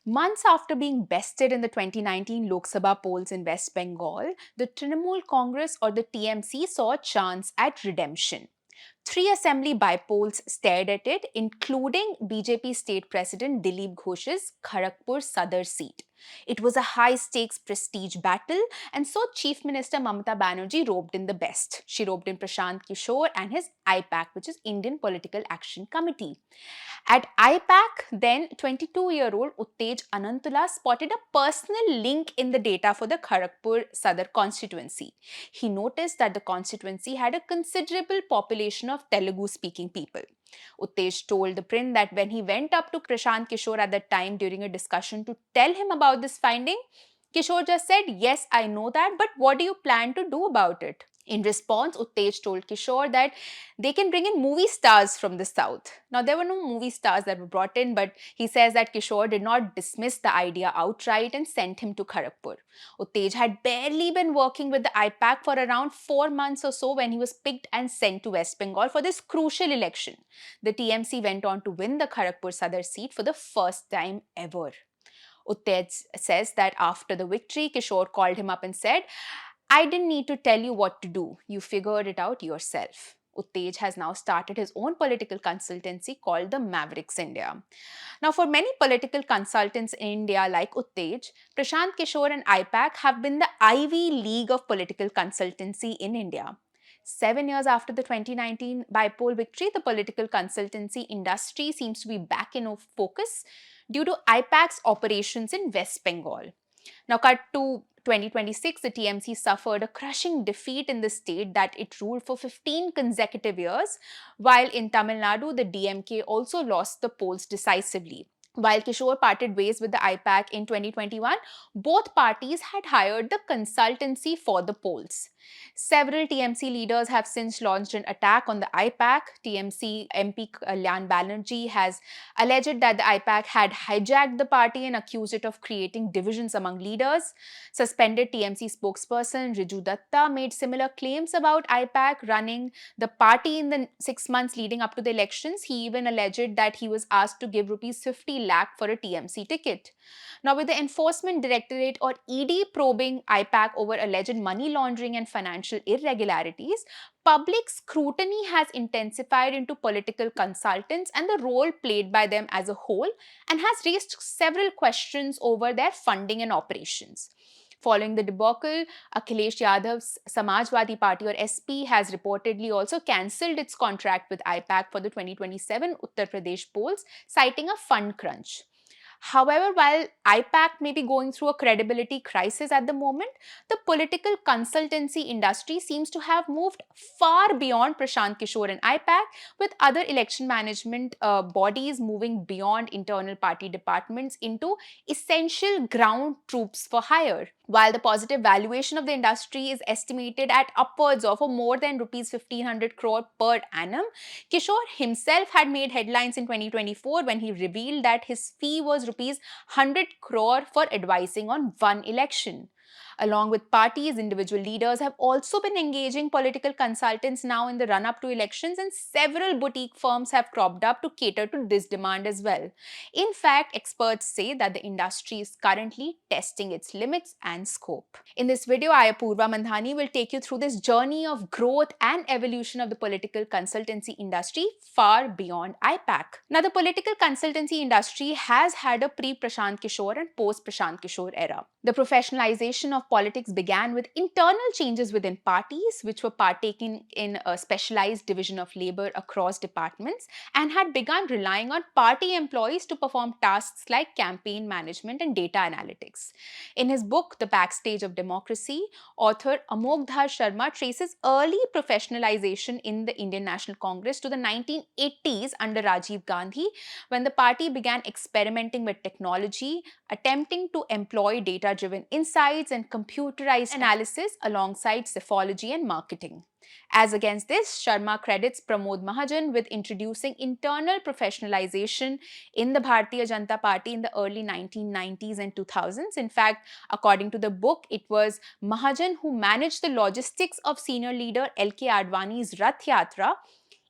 Months after being bested in the 2019 Lok Sabha polls in West Bengal, the Trinamool Congress or the TMC saw a chance at redemption. Three assembly bypoles stared at it, including BJP state president Dilip Ghosh's Kharagpur Sadar seat. It was a high stakes prestige battle, and so Chief Minister Mamata Banerjee roped in the best. She roped in Prashant Kishor and his I-PAC, which is Indian Political Action Committee. At I-PAC, then 22-year-old Uttej Anantula spotted a personal link in the data for the Kharagpur Sadar constituency. He noticed that the constituency had a considerable population of Telugu-speaking people. Uttej told ThePrint that when he went up to Prashant Kishor at that time during a discussion to tell him about this finding, Kishore just said, "Yes, I know that, but what do you plan to do about it?" In response, Uttej told Kishore that they can bring in movie stars from the south. Now, there were no movie stars that were brought in, but he says that Kishore did not dismiss the idea outright and sent him to Kharagpur. Uttej had barely been working with the I-PAC for around 4 months or so when he was picked and sent to West Bengal for this crucial election. The TMC went on to win the Kharagpur Sadar seat for the first time ever. Uttej says that after the victory, Kishore called him up and said, "I didn't need to tell you what to do. You figured it out yourself." Uttej has now started his own political consultancy called the Mavericks India. Now, for many political consultants in India like Uttej, Prashant Kishor and I-PAC have been the Ivy League of political consultancy in India. 7 years after the 2019 bipole victory, the political consultancy industry seems to be back in focus due to I-PAC's operations in West Bengal. Now, cut to 2026, the TMC suffered a crushing defeat in the state that it ruled for 15 consecutive years, while in Tamil Nadu, the DMK also lost the polls decisively. While Kishore parted ways with the I-PAC in 2021, both parties had hired the consultancy for the polls. Several TMC leaders have since launched an attack on the I-PAC. TMC MP Kalyan Banerjee has alleged that the I-PAC had hijacked the party and accused it of creating divisions among leaders. Suspended TMC spokesperson Riju Datta made similar claims about I-PAC running the party in the 6 months leading up to the elections. He even alleged that he was asked to give rupees 50 lakh for a TMC ticket. Now, with the Enforcement Directorate or ED probing I-PAC over alleged money laundering and financial irregularities, public scrutiny has intensified into political consultants and the role played by them as a whole, and has raised several questions over their funding and operations. Following the debacle, Akhilesh Yadav's Samajwadi Party or SP has reportedly also cancelled its contract with I-PAC for the 2027 Uttar Pradesh polls, citing a fund crunch. However, while I-PAC may be going through a credibility crisis at the moment, the political consultancy industry seems to have moved far beyond Prashant Kishor and I-PAC, with other election management bodies moving beyond internal party departments into essential ground troops for hire. While the positive valuation of the industry is estimated at upwards of more than rupees 1,500 crore per annum, Kishore himself had made headlines in 2024 when he revealed that his fee was rupees 100 crore for advising on one election. Along with parties, individual leaders have also been engaging political consultants now in the run-up to elections, and several boutique firms have cropped up to cater to this demand as well. In fact, experts say that the industry is currently testing its limits and scope. In this video, Apoorva Mandhani will take you through this journey of growth and evolution of the political consultancy industry far beyond I-PAC. Now, the political consultancy industry has had a pre-Prashant Kishor and post-Prashant Kishor era. The professionalization of politics began with internal changes within parties, which were partaking in a specialized division of labor across departments and had begun relying on party employees to perform tasks like campaign management and data analytics. In his book, The Backstage of Democracy, author Amogdhar Sharma traces early professionalization in the Indian National Congress to the 1980s under Rajiv Gandhi, when the party began experimenting with technology, attempting to employ data-driven insights and computerized analysis alongside psephology and marketing. As against this, Sharma credits Pramod Mahajan with introducing internal professionalization in the Bharatiya Janata Party in the early 1990s and 2000s. In fact, according to the book, it was Mahajan who managed the logistics of senior leader L.K. Advani's Rath Yatra,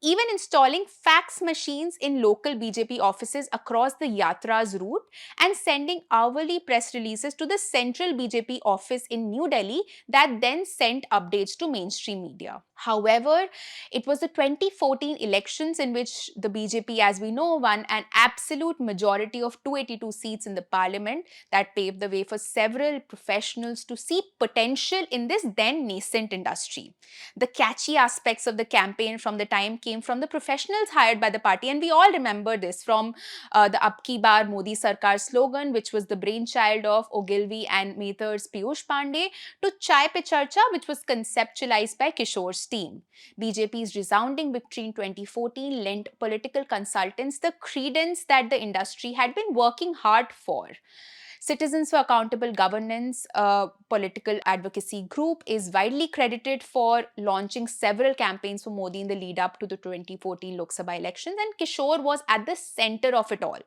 even installing fax machines in local BJP offices across the Yatras route and sending hourly press releases to the central BJP office in New Delhi that then sent updates to mainstream media. However, it was the 2014 elections in which the BJP, as we know, won an absolute majority of 282 seats in the parliament that paved the way for several professionals to see potential in this then nascent industry. The catchy aspects of the campaign from the time came from the professionals hired by the party, and we all remember this from the Ab Ki Baar Modi Sarkar slogan, which was the brainchild of Ogilvy and Mathers Piyush Pandey, to Chai Pe Charcha, which was conceptualized by Kishor's team. BJP's resounding victory in 2014 lent political consultants the credence that the industry had been working hard for. Citizens for Accountable Governance, a political advocacy group, is widely credited for launching several campaigns for Modi in the lead up to the 2014 Lok Sabha elections, and Kishore was at the center of it all.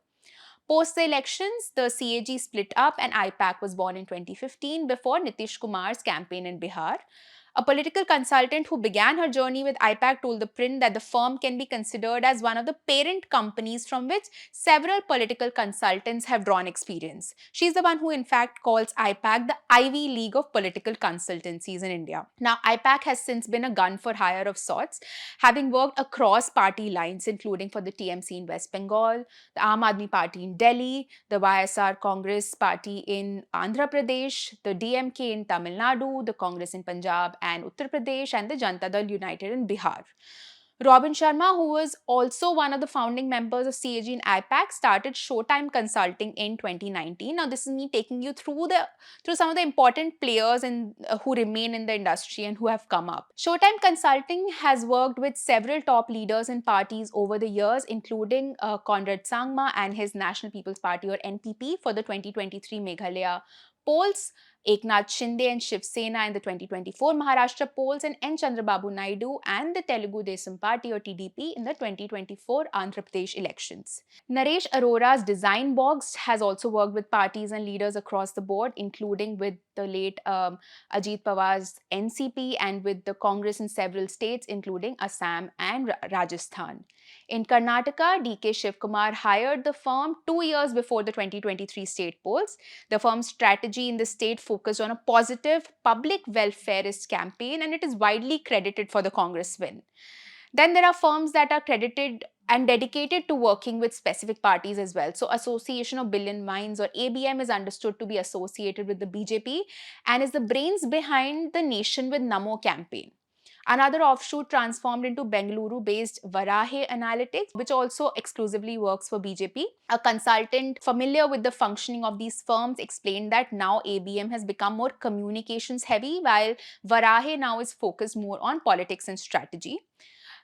Post the elections, the CAG split up and I-PAC was born in 2015 before Nitish Kumar's campaign in Bihar. A political consultant who began her journey with I-PAC told ThePrint that the firm can be considered as one of the parent companies from which several political consultants have drawn experience. She's the one who, in fact, calls I-PAC the Ivy League of political consultancies in India. Now, I-PAC has since been a gun for hire of sorts, having worked across party lines, including for the TMC in West Bengal, the Aam Aadmi Party in Delhi, the YSR Congress Party in Andhra Pradesh, the DMK in Tamil Nadu, the Congress in Punjab and Uttar Pradesh, and the Janata Dal United in Bihar. Robin Sharma, who was also one of the founding members of CAG and I-PAC, started Showtime Consulting in 2019. Now, this is me taking you through some of the important players who remain in the industry and who have come up. Showtime Consulting has worked with several top leaders in parties over the years, including Conrad Sangma and his National People's Party or NPP for the 2023 Meghalaya polls, Eknath Shinde and Shiv Sena in the 2024 Maharashtra polls, and N. Chandrababu Naidu and the Telugu Desam Party or TDP in the 2024 Andhra Pradesh elections. Naresh Arora's Design Box has also worked with parties and leaders across the board, including with the late Ajit Pawar's NCP and with the Congress in several states, including Assam and Rajasthan. In Karnataka, DK Shivkumar hired the firm 2 years before the 2023 state polls. The firm's strategy in the state focused on a positive, public welfareist campaign, and it is widely credited for the Congress win. Then there are firms that are credited and dedicated to working with specific parties as well. So Association of Billion Minds or ABM is understood to be associated with the BJP and is the brains behind the Nation with Namo campaign. Another offshoot transformed into Bengaluru-based Varahe Analytics, which also exclusively works for BJP. A consultant familiar with the functioning of these firms explained that now ABM has become more communications heavy, while Varahe now is focused more on politics and strategy.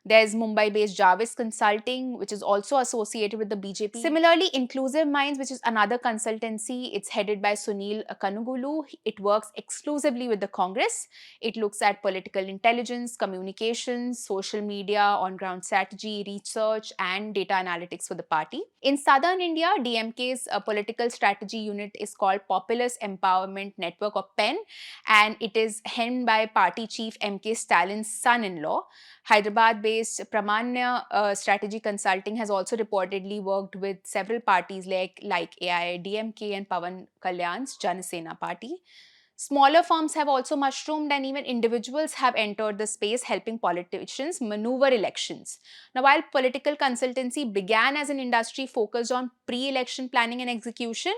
There's Mumbai-based Jarvis Consulting, which is also associated with the BJP. Similarly, Inclusive Minds, which is another consultancy, it's headed by Sunil Kanugulu. It works exclusively with the Congress. It looks at political intelligence, communications, social media, on-ground strategy, research, and data analytics for the party. In southern India, DMK's political strategy unit is called Populous Empowerment Network or PEN, and it is hemmed by party chief M.K. Stalin's son-in-law. Hyderabad-based Pramanya Strategy Consulting has also reportedly worked with several parties like AIADMK and Pawan Kalyan's Janasena Party. Smaller firms have also mushroomed, and even individuals have entered the space helping politicians maneuver elections. Now, while political consultancy began as an industry focused on pre-election planning and execution,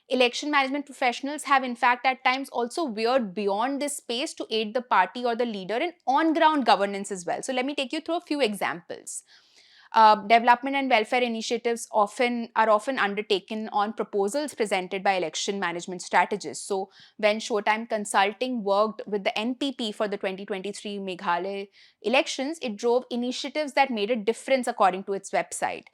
election management professionals have in fact at times also veered beyond this space to aid the party or the leader in on-ground governance as well. So let me take you through a few examples. Development and welfare initiatives are often undertaken on proposals presented by election management strategists. So when Showtime Consulting worked with the NPP for the 2023 Meghalaya elections, it drove initiatives that made a difference according to its website.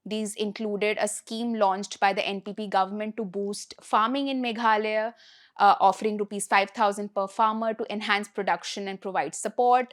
These included a scheme launched by the NPP government to boost farming in Meghalaya, offering rupees 5,000 per farmer to enhance production and provide support.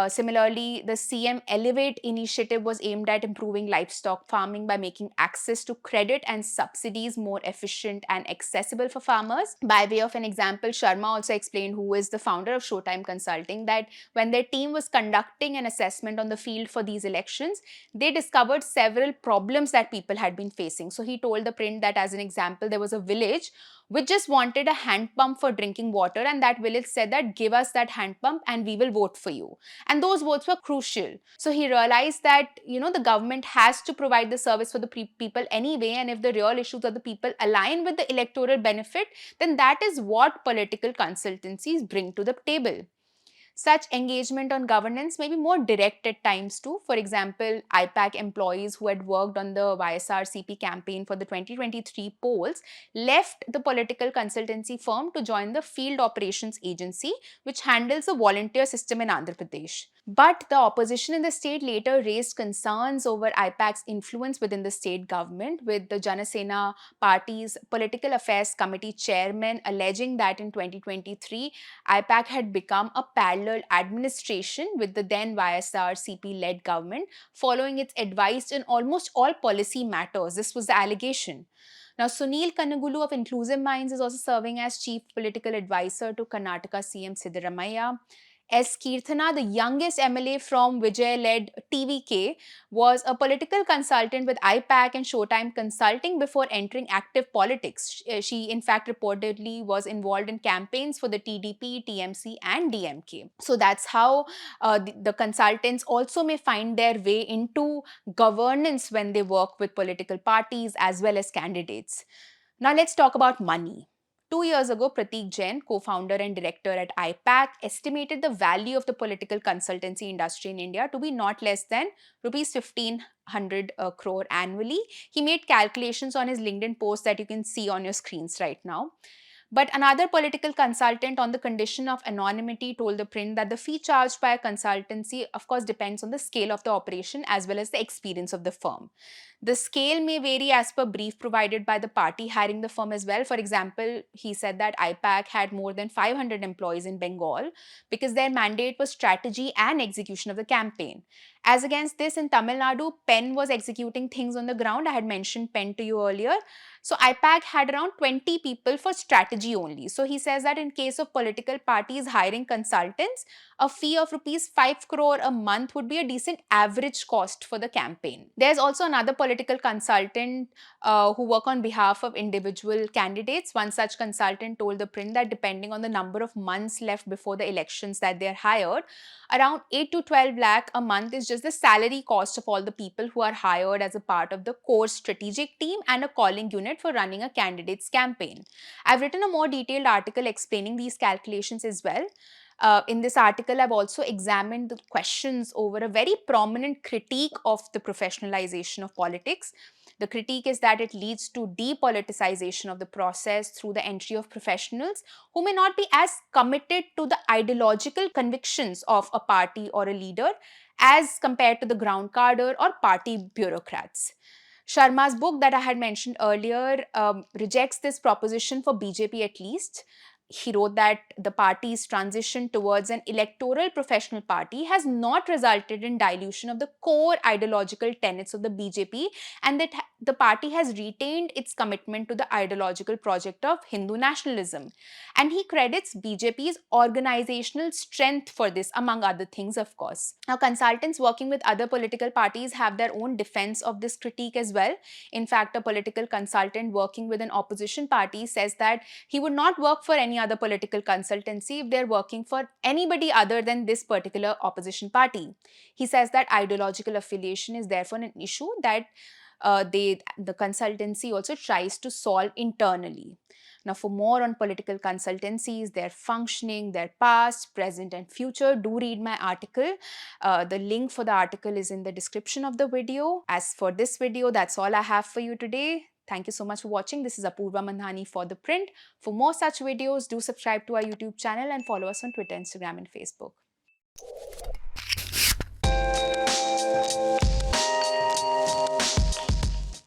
Similarly, the CM Elevate initiative was aimed at improving livestock farming by making access to credit and subsidies more efficient and accessible for farmers. By way of an example, Sharma also explained, who is the founder of Showtime Consulting, that when their team was conducting an assessment on the field for these elections, they discovered several problems that people had been facing. So he told the print that, as an example, there was a village which just wanted a hand pump for drinking water, and that village said that give us that hand pump and we will vote for you, and those votes were crucial. So he realized that the government has to provide the service for the people anyway, and if the real issues of the people align with the electoral benefit, then that is what political consultancies bring to the table. Such engagement on governance may be more direct at times too. For example, I-PAC employees who had worked on the YSRCP campaign for the 2023 polls left the political consultancy firm to join the Field Operations Agency, which handles the volunteer system in Andhra Pradesh. But the opposition in the state later raised concerns over I-PAC's influence within the state government, with the Janasena party's Political Affairs Committee chairman alleging that in 2023, I-PAC had become a parallel administration with the then YSRCP led government, following its advice in almost all policy matters. This was the allegation. Now, Sunil Kanagulu of Inclusive Minds is also serving as chief political advisor to Karnataka CM Siddaramaiah. S. Kirthana, the youngest MLA from Vijay-led TVK, was a political consultant with I-PAC and Showtime Consulting before entering active politics. She, in fact, reportedly was involved in campaigns for the TDP, TMC, and DMK. So that's how the consultants also may find their way into governance when they work with political parties as well as candidates. Now let's talk about money. 2 years ago, Prateek Jain, co-founder and director at I-PAC, estimated the value of the political consultancy industry in India to be not less than rupees 1500 crore annually. He made calculations on his LinkedIn post that you can see on your screens right now. But another political consultant, on the condition of anonymity, told the print that the fee charged by a consultancy, of course, depends on the scale of the operation as well as the experience of the firm. The scale may vary as per brief provided by the party hiring the firm as well. For example, he said that I-PAC had more than 500 employees in Bengal because their mandate was strategy and execution of the campaign. As against this, in Tamil Nadu, Penn was executing things on the ground. I had mentioned Penn to you earlier. So I-PAC had around 20 people for strategy only. So he says that in case of political parties hiring consultants, a fee of rupees 5 crore a month would be a decent average cost for the campaign. There's also another political consultant who work on behalf of individual candidates. One such consultant told the print that depending on the number of months left before the elections that they're hired, around 8 to 12 lakh a month is just the salary cost of all the people who are hired as a part of the core strategic team and a calling unit for running a candidate's campaign. I've written a more detailed article explaining these calculations as well. In this article, I've also examined the questions over a very prominent critique of the professionalization of politics. The critique is that it leads to depoliticization of the process through the entry of professionals who may not be as committed to the ideological convictions of a party or a leader as compared to the ground cadre or party bureaucrats. Sharma's book that I had mentioned earlier rejects this proposition for BJP at least. He wrote that the party's transition towards an electoral professional party has not resulted in dilution of the core ideological tenets of the BJP, and that the party has retained its commitment to the ideological project of Hindu nationalism. And he credits BJP's organizational strength for this, among other things, of course. Now, consultants working with other political parties have their own defense of this critique as well. In fact, a political consultant working with an opposition party says that he would not work for any other political consultancy if they're working for anybody other than this particular opposition party. He says that ideological affiliation is therefore an issue that the consultancy also tries to solve internally. Now, for more on political consultancies, their functioning, their past, present, and future, do read my article. The link for the article is in the description of the video. As for this video, that's all I have for you today. Thank you so much for watching. This is Apoorva Mandhani for The Print. For more such videos, do subscribe to our YouTube channel and follow us on Twitter, Instagram, and Facebook.